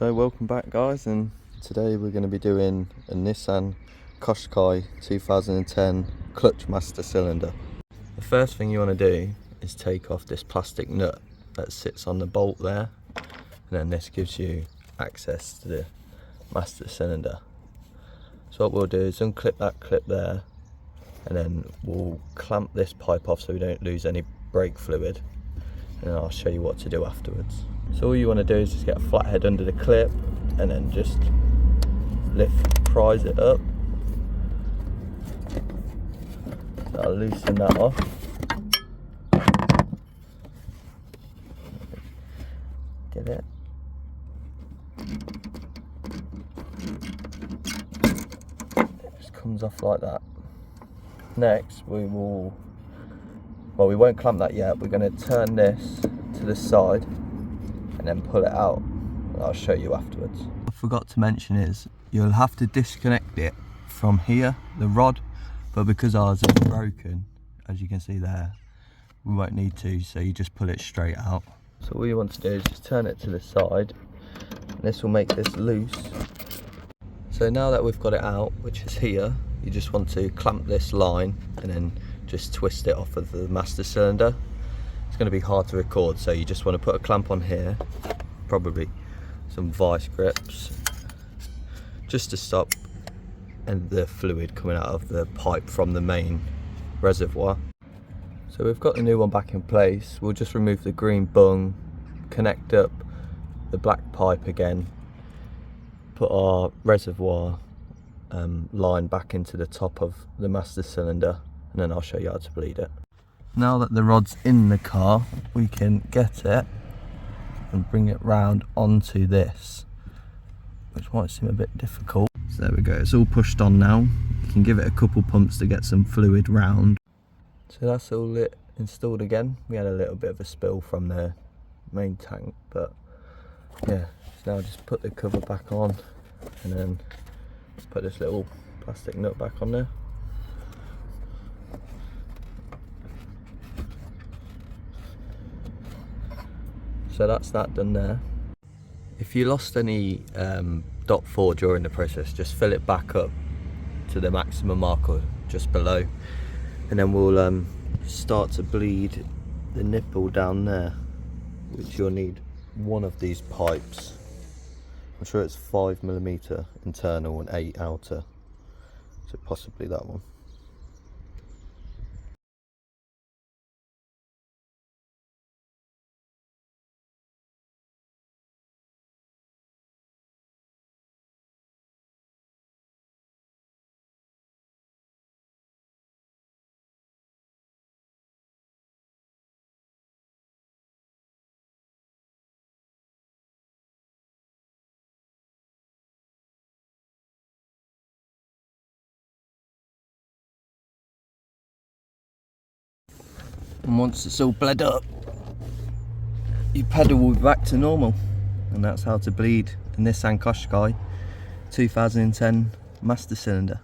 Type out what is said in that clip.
So welcome back guys, and today we're going to be doing a Nissan Qashqai 2010 clutch master cylinder. The first thing you want to do is take off this plastic nut that sits on the bolt there, and then this gives you access to the master cylinder. So what we'll do is unclip that clip there, and then we'll clamp this pipe off so we don't lose any brake fluid, and I'll show you what to do afterwards. So all you want to do is just get a flat head under the clip and then just prise it up. So I'll loosen that off. Get it. It just comes off like that. Next we won't clamp that yet. We're going to turn this to the side and then pull it out, and I'll show you afterwards. What I forgot to mention is you'll have to disconnect it from here, the rod, but because ours is broken, as you can see there, we won't need to, so you just pull it straight out. So all you want to do is just turn it to the side, and this will make this loose. So now that we've got it out, which is here, you just want to clamp this line and then just twist it off of the master cylinder. It's going to be hard to record, so you just want to put a clamp on here, probably some vice grips, just to stop the fluid coming out of the pipe from the main reservoir. So we've got the new one back in place. We'll just remove the green bung, connect up the black pipe again, put our reservoir line back into the top of the master cylinder, and then I'll show you how to bleed it. Now that the rod's in the car, we can get it and bring it round onto this, which might seem a bit difficult. So there we go, it's all pushed on now. You can give it a couple pumps to get some fluid round. So that's all it installed again. We had a little bit of a spill from the main tank, but yeah, so now just put the cover back on and then put this little plastic nut back on there. So that's that done there. If you lost any .4 during the process, just fill it back up to the maximum marker just below, and then we'll start to bleed the nipple down there, which you'll need one of these pipes. I'm sure it's 5mm internal and 8 outer, so possibly that one. And once it's all bled up, you pedal back to normal, and that's how to bleed a Nissan Qashqai 2010 master cylinder.